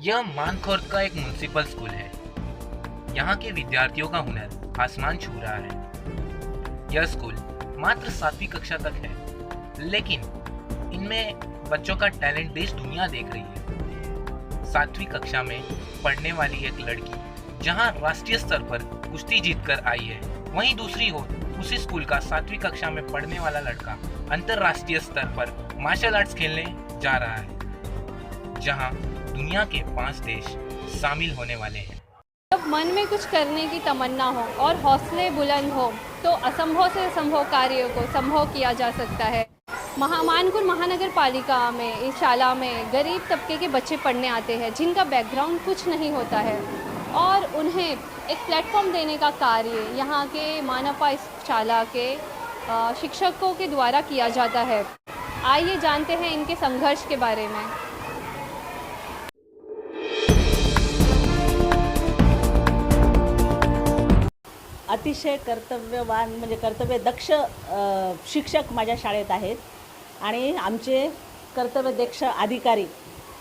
यह मानखुर्द का एक म्युनिसिपल स्कूल है। यहाँ के विद्यार्थियों का हुनर आसमान छू रहा है। यह स्कूल मात्र 7वीं कक्षा तक है, लेकिन इनमें बच्चों का टैलेंट देश दुनिया देख रही है। 7वीं कक्षा में पढ़ने वाली एक लड़की जहाँ राष्ट्रीय स्तर पर कुश्ती जीतकर आई है, वहीं दूसरी ओर उसी स्कूल का 7वीं कक्षा में पढ़ने वाला लड़का अंतर्राष्ट्रीय स्तर पर मार्शल आर्ट्स खेलने जा रहा है, जहां दुनिया के 5 देश शामिल होने वाले हैं। जब मन में कुछ करने की तमन्ना हो और हौसले बुलंद हो तो असंभव से असंभव कार्यों को संभव किया जा सकता है। मानकुर महानगर पालिका में इस शाला में गरीब तबके के बच्चे पढ़ने आते हैं, जिनका बैकग्राउंड कुछ नहीं होता है, और उन्हें एक प्लेटफॉर्म देने का कार्य यहाँ के मानपा इस शाला के शिक्षकों के द्वारा किया जाता है। आइए जानते हैं इनके संघर्ष के बारे में। अतिशय कर्तव्यवान म्हणजे कर्तव्यदक्ष शिक्षक माझ्या शाळेत आहेत आणि आमचे कर्तव्यदक्ष अधिकारी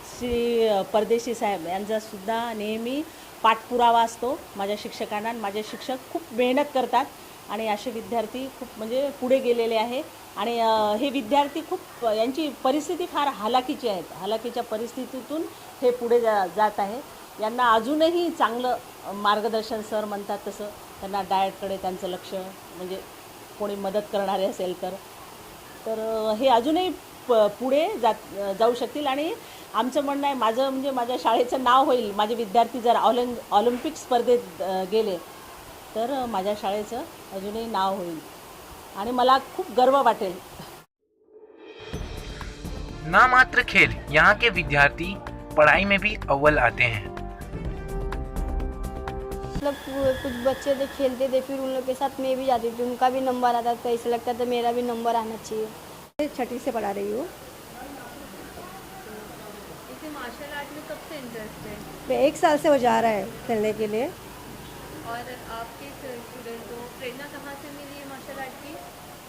श्री परदेशी साहेब यांचासुद्धा नेहमी पाठपुरावा असतो माझ्या शिक्षकांना। माझे शिक्षक खूप मेहनत करतात आणि असे विद्यार्थी खूप म्हणजे पुढे गेलेले आहे आणि हे विद्यार्थी खूप यांची परिस्थिती फार हालाकीची आहे। हालाकीच्या परिस्थितीतून हे पुढे जात आहे। यांना अजूनही चांगलं मार्गदर्शन सर म्हणतात तसं त्यांना डाएटकडे त्यांचं लक्ष, म्हणजे कोणी मदत करणारे असेल तर हे अजूनही पुढे जाऊ शकतील आणि आमचं म्हणणं आहे, माझं म्हणजे माझ्या शाळेचं नाव होईल। माझे विद्यार्थी जर ऑलिम्पिक स्पर्धेत गेले तर माझ्या शाळेचं अजूनही नाव होईल आणि मला खूप गर्व वाटेल। ना मात्र खेल, यहाँ के विद्यार्थी पढ़ाई में भी अव्वल आते हैं। मतलब कुछ बच्चे थे खेलते थे, फिर उन लोग के साथ मैं भी जाती थी, उनका भी नंबर आता था, तो ऐसा लगता था मेरा भी नंबर आना चाहिए। 6ठी से पढ़ा रही हूँ। इसे मार्शल आर्ट में कब से इंटरेस्ट है? मैं 1 साल से वो जा रहा है खेलने के लिए। और आपके स्टूडेंट को प्रेरणा कहाँ से मिली है मार्शल आर्ट की?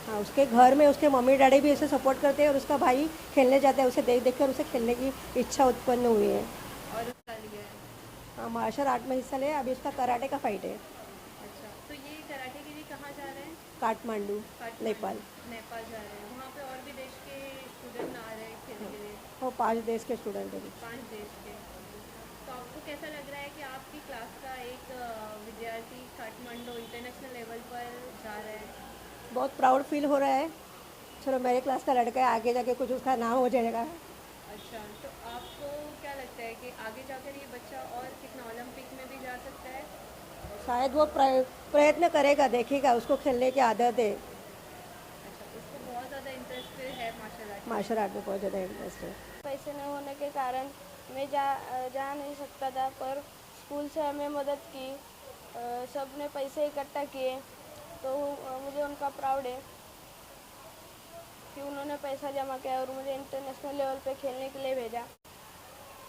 हाँ, उसके घर में उसके मम्मी डैडी भी उसे सपोर्ट करते हैं और उसका भाई खेलने जाता है, उसे देख देख कर उसे खेलने की इच्छा उत्पन्न हुई है और उसका लिया है। हाँ, मार्शल आर्ट में हिस्सा लिया। अभी उसका कराटे का फाइट है। अच्छा, तो ये कराटे के लिए कहाँ जा रहे हैं? काठमांडू, नेपाल। नेपाल जा रहे हैं। वहाँ पे और भी देश के स्टूडेंट आ रहे हैं खेलने के लिए? वो 5 देश के स्टूडेंट है। 5 देश के। तो आपको कैसा लग रहा है कि आपकी क्लास का एक विद्यार्थी काठमांडू इंटरनेशनल लेवल पर जा रहा है? बहुत प्राउड फील हो रहा है। चलो, मेरे क्लास का लड़का है, आगे जाके कुछ उसका नाम हो जाएगा। अच्छा, तो आपको क्या लगता है कि आगे जाकर ये बच्चा और कितना ओलंपिक में भी जा सकता है? शायद वो प्रयत्न करेगा, देखेगा, उसको खेलने की आदत है। अच्छा, उसको बहुत ज़्यादा इंटरेस्ट है मार्शल आर्ट में बहुत ज़्यादा इंटरेस्ट है। पैसे न होने के कारण मैं जा नहीं सकता था, पर स्कूल से हमें मदद की, सब ने पैसे इकट्ठा किए, तो मुझे उनका प्राउड है कि उन्होंने पैसा जमा किया और मुझे इंटरनेशनल लेवल पे खेलने के लिए भेजा।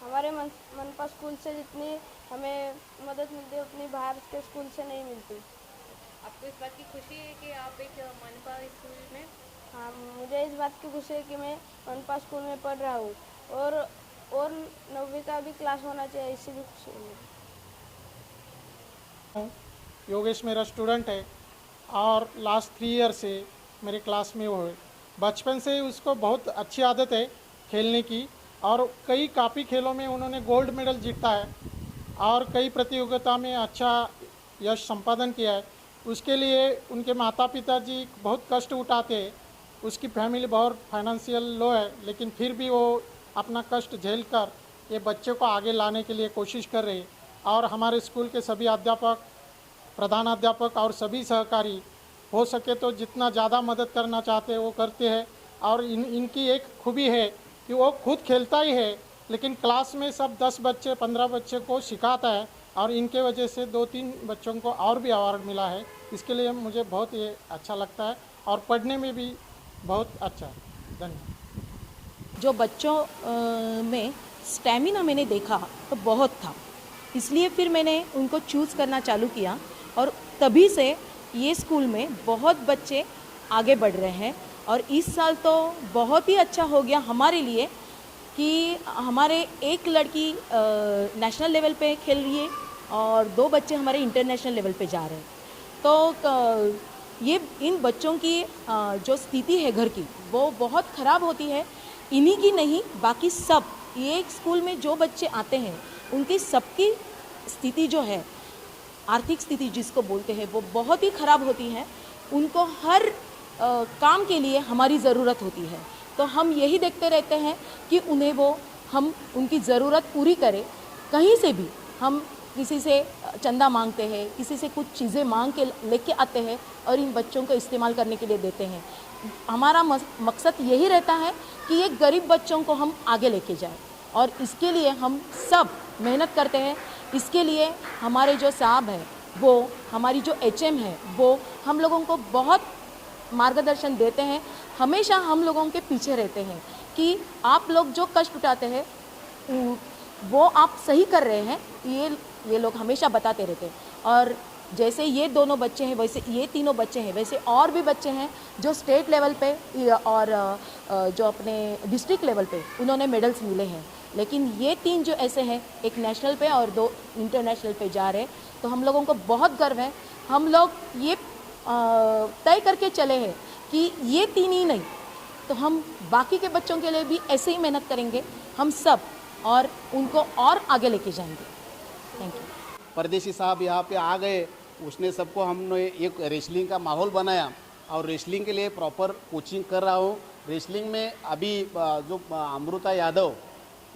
हमारे मनपा स्कूल से जितनी हमें मदद मिलती है उतनी बाहर के स्कूल से नहीं मिलती। आपको इस बात की खुशी है कि आप एक मनपा स्कूल में? हाँ, मुझे इस बात की खुशी है कि मैं मनपा स्कूल में पढ़ रहा हूँ और 9वीं का भी क्लास होना चाहिए, इसी भी खुशी में। योगेश मेरा स्टूडेंट है और लास्ट 3 ईयर से मेरे क्लास में वो है। बचपन से ही उसको बहुत अच्छी आदत है खेलने की और कई काफ़ी खेलों में उन्होंने गोल्ड मेडल जीता है और कई प्रतियोगिता में अच्छा यश संपादन किया है। उसके लिए उनके माता पिता जी बहुत कष्ट उठाते हैं। उसकी फैमिली बहुत फाइनेंशियल लो है, लेकिन फिर भी वो अपना कष्ट झेल कर ये बच्चे को आगे लाने के लिए कोशिश कर रहे हैं। और हमारे स्कूल के सभी अध्यापक, प्रधानाध्यापक और सभी सहकारी हो सके तो जितना ज़्यादा मदद करना चाहते हैं वो करते हैं। और इनकी एक खूबी है कि वो खुद खेलता ही है, लेकिन क्लास में सब 10 बच्चे 15 बच्चे को सिखाता है और इनके वजह से 2-3 बच्चों को और भी अवार्ड मिला है। इसके लिए मुझे बहुत ये अच्छा लगता है और पढ़ने में भी बहुत अच्छा है। धन्यवाद। जो बच्चों में स्टैमिना मैंने देखा तो बहुत था, इसलिए फिर मैंने उनको चूज़ करना चालू किया और तभी से ये स्कूल में बहुत बच्चे आगे बढ़ रहे हैं। और इस साल तो बहुत ही अच्छा हो गया हमारे लिए कि हमारे एक लड़की नेशनल लेवल पे खेल रही है और 2 बच्चे हमारे इंटरनेशनल लेवल पे जा रहे हैं। तो ये इन बच्चों की जो स्थिति है घर की वो बहुत ख़राब होती है। इन्हीं की नहीं, बाकी सब ये स्कूल में जो बच्चे आते हैं उनकी सबकी स्थिति जो है, आर्थिक स्थिति जिसको बोलते हैं, वो बहुत ही ख़राब होती है। उनको हर काम के लिए हमारी ज़रूरत होती है। तो हम यही देखते रहते हैं कि हम उनकी ज़रूरत पूरी करें। कहीं से भी हम किसी से चंदा मांगते हैं, किसी से कुछ चीज़ें मांग के लेके आते हैं और इन बच्चों को इस्तेमाल करने के लिए देते हैं। हमारा मकसद यही रहता है कि ये गरीब बच्चों को हम आगे लेके जाएं और इसके लिए हम सब मेहनत करते हैं। इसके लिए हमारे जो साहब हैं, वो हमारी जो HM है, वो हम लोगों को बहुत मार्गदर्शन देते हैं। हमेशा हम लोगों के पीछे रहते हैं कि आप लोग जो कष्ट उठाते हैं वो आप सही कर रहे हैं, ये लोग हमेशा बताते रहते हैं। और जैसे ये दोनों बच्चे हैं, वैसे ये तीनों बच्चे हैं, वैसे और भी बच्चे हैं जो स्टेट लेवल पे और जो अपने डिस्ट्रिक्ट लेवल पे उन्होंने मेडल्स मिले हैं। लेकिन ये 3 जो ऐसे हैं, एक नेशनल पे और 2 इंटरनेशनल पे जा रहे हैं। तो हम लोगों को बहुत गर्व है। हम लोग ये तय करके चले हैं कि ये 3 ही नहीं, तो हम बाकी के बच्चों के लिए भी ऐसे ही मेहनत करेंगे हम सब और उनको और आगे लेके जाएंगे। Thank you. परदेसी साहब यहाँ पे आ गए, उसने सबको हमने एक रेसलिंग का माहौल बनाया और रेसलिंग के लिए प्रॉपर कोचिंग कर रहा हूँ। रेसलिंग में अभी जो अमृता यादव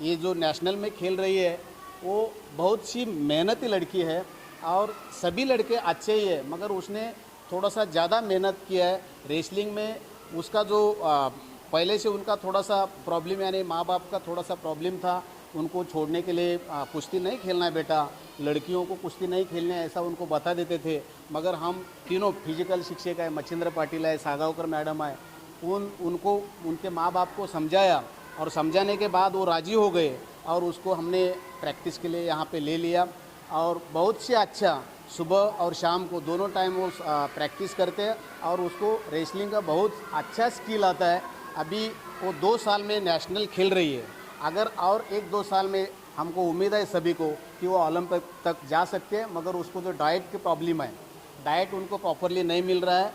ये जो नेशनल में खेल रही है, वो बहुत सी मेहनती लड़की है और सभी लड़के अच्छे ही है, मगर उसने थोड़ा सा ज़्यादा मेहनत किया है रेसलिंग में। उसका जो पहले से उनका थोड़ा सा प्रॉब्लम, यानी माँ बाप का थोड़ा सा प्रॉब्लम था, उनको छोड़ने के लिए कुश्ती नहीं खेलना है बेटा, लड़कियों को कुश्ती नहीं खेलना है, ऐसा उनको बता देते थे। मगर हम तीनों फिजिकल शिक्षक है, मच्छिंद्र पाटिल है, सागावकर मैडम है, उनको उनके माँ बाप को समझाया और समझाने के बाद वो राज़ी हो गए और उसको हमने प्रैक्टिस के लिए यहाँ पे ले लिया। और बहुत से अच्छा सुबह और शाम को दोनों टाइम वो प्रैक्टिस करते हैं और उसको रेसलिंग का बहुत अच्छा स्किल आता है। अभी वो 2 साल में नेशनल खेल रही है। अगर और 1-2 साल में हमको उम्मीद है सभी को कि वो ओलंपिक तक जा सकते हैं, मगर उसको जो डाइट की प्रॉब्लम है, डाइट उनको प्रॉपरली नहीं मिल रहा है।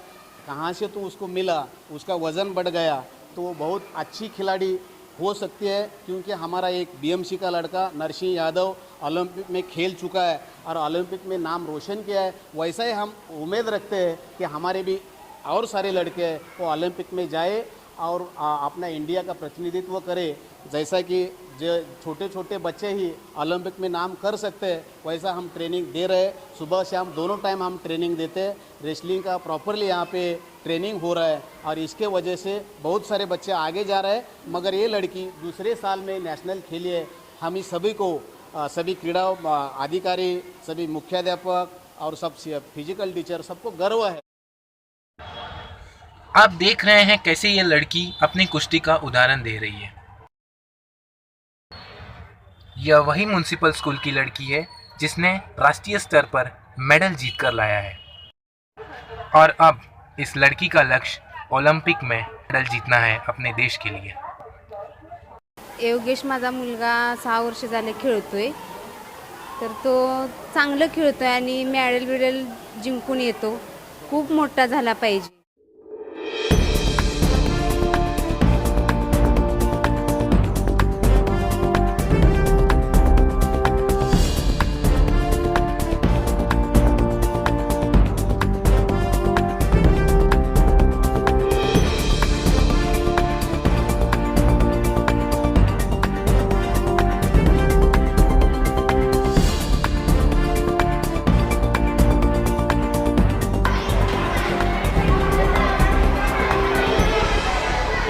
कहाँ से तो उसको मिला, उसका वज़न बढ़ गया, तो वो बहुत अच्छी खिलाड़ी हो सकती है। क्योंकि हमारा एक BMC का लड़का नरसिंह यादव ओलंपिक में खेल चुका है और ओलंपिक में नाम रोशन किया है। वैसा ही हम उम्मीद रखते हैं कि हमारे भी और सारे लड़के हैं वो ओलंपिक में जाए और अपना इंडिया का प्रतिनिधित्व करे। जैसा कि जो छोटे छोटे बच्चे ही ओलंपिक में नाम कर सकते हैं, वैसा हम ट्रेनिंग दे रहे हैं। सुबह शाम दोनों टाइम हम ट्रेनिंग देते हैं। रेसलिंग का प्रॉपरली यहाँ पे ट्रेनिंग हो रहा है और इसके वजह से बहुत सारे बच्चे आगे जा रहे हैं। मगर ये लड़की दूसरे साल में नेशनल खेली है। हम इस सभी को, सभी क्रीड़ा अधिकारी, सभी मुख्याध्यापक और सब फिजिकल टीचर, सबको गर्व है। आप देख रहे हैं कैसे ये लड़की अपनी कुश्ती का उदाहरण दे रही है। यह वही म्युनिसिपल स्कूल की लड़की है जिसने राष्ट्रीय स्तर पर मेडल जीत कर लाया है और अब इस लड़की का लक्ष्य ओलंपिक में मेडल जीतना है अपने देश के लिए। योगेश माझा मुलगा 6 वर्ष झाले खेळतोय, तर तो चांगलं खेळतोय आणि मेडल जिंकून येतो। खूप मोठा झाला पाहिजे।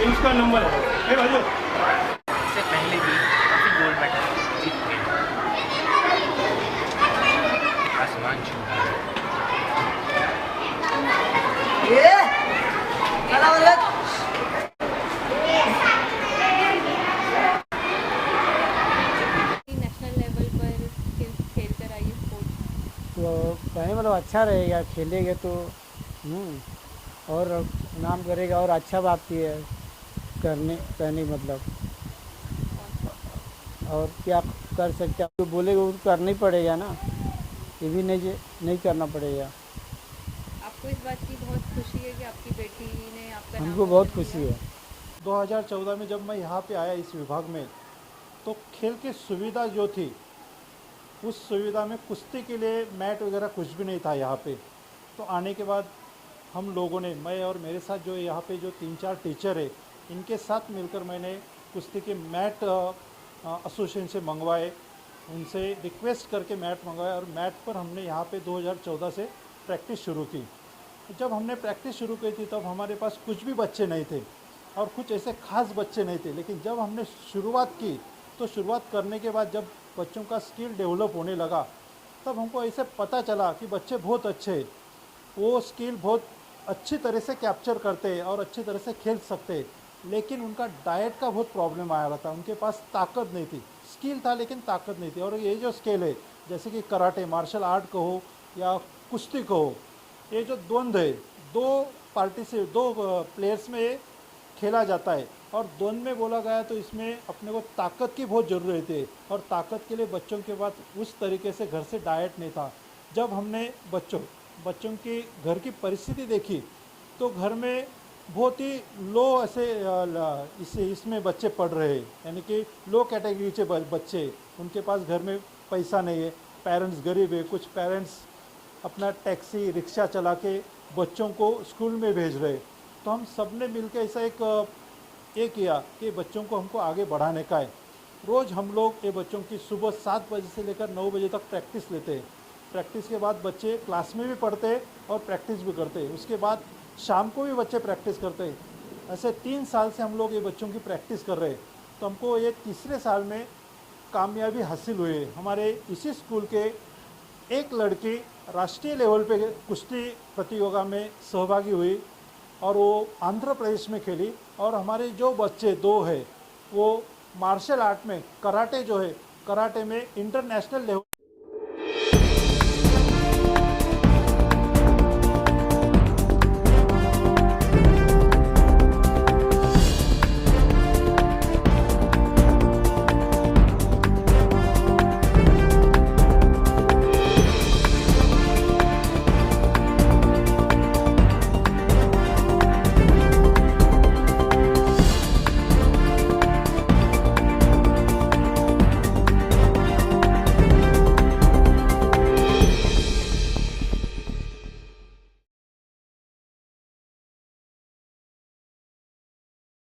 उसका नंबर है भाई। इससे पहले भी काफी गोल्ड मेडल जीत गए। आसमान छू रहा है। नेशनल लेवल पर खेल कर आई स्पोर्ट्स। तो कहीं मतलब अच्छा रहेगा, खेलेंगे तो और नाम करेगा और अच्छा बात की है करने मतलब। और क्या कर सकते हैं, जो बोलेगा वो तो करना ही पड़ेगा ना, ये भी नहीं करना पड़ेगा। आपको इस बात की बहुत खुशी है कि आपकी बेटी ने आपका नाम हमको बहुत रोशन खुशी किया? है। 2014 में जब मैं यहाँ पे आया इस विभाग में, तो खेल की सुविधा जो थी, उस सुविधा में कुश्ती के लिए मैट वगैरह कुछ भी नहीं था यहाँ पे। तो आने के बाद हम लोगों ने, मैं और मेरे साथ जो यहाँ पे जो 3-4 टीचर है, इनके साथ मिलकर मैंने कुश्ती के मैट एसोसिएशन से मंगवाए, उनसे रिक्वेस्ट करके मैट मंगवाए और मैट पर हमने यहाँ पे 2014 से प्रैक्टिस शुरू की। जब हमने प्रैक्टिस शुरू की थी तब हमारे पास कुछ भी बच्चे नहीं थे और कुछ ऐसे खास बच्चे नहीं थे, लेकिन जब हमने शुरुआत की तो शुरुआत करने के बाद जब बच्चों का स्किल डेवलप होने लगा, तब हमको ऐसे पता चला कि बच्चे बहुत अच्छे हैं, वो स्किल बहुत अच्छी तरह से कैप्चर करते हैं और अच्छी तरह से खेल सकते हैं, लेकिन उनका डाइट का बहुत प्रॉब्लम आया था। उनके पास ताकत नहीं थी, स्किल था लेकिन ताकत नहीं थी। और ये जो स्किल है, जैसे कि कराटे, मार्शल आर्ट कहो या कुश्ती कहो, ये जो द्वंद्व है, दो प्लेयर्स में खेला जाता है और द्वंद्व में बोला गया तो इसमें अपने को ताकत की बहुत ज़रूरत है और ताकत के लिए बच्चों के पास उस तरीके से घर से डाइट नहीं था। जब हमने बच्चों की घर की परिस्थिति देखी तो घर में बहुत ही लो ऐसे इसमें बच्चे पढ़ रहे हैं, यानी कि लो कैटेगरी के बच्चे, उनके पास घर में पैसा नहीं है, पेरेंट्स गरीब है, कुछ पेरेंट्स अपना टैक्सी रिक्शा चला के बच्चों को स्कूल में भेज रहे। तो हम सब ने मिलकर ऐसा एक किया कि बच्चों को हमको आगे बढ़ाने का है। रोज़ हम लोग ये बच्चों की सुबह 7 बजे से लेकर 9 बजे तक प्रैक्टिस लेते हैं। प्रैक्टिस के बाद बच्चे क्लास में भी पढ़ते हैं और प्रैक्टिस भी करते हैं। उसके बाद शाम को भी बच्चे प्रैक्टिस करते हैं। ऐसे 3 साल से हम लोग ये बच्चों की प्रैक्टिस कर रहे हैं। तो हमको ये तीसरे साल में कामयाबी हासिल हुई है। हमारे इसी स्कूल के एक लड़की राष्ट्रीय लेवल पे कुश्ती प्रतियोगिता में सहभागी हुई और वो आंध्र प्रदेश में खेली। और हमारे जो बच्चे 2 हैं वो मार्शल आर्ट में कराटे जो है, कराटे में इंटरनेशनल लेवल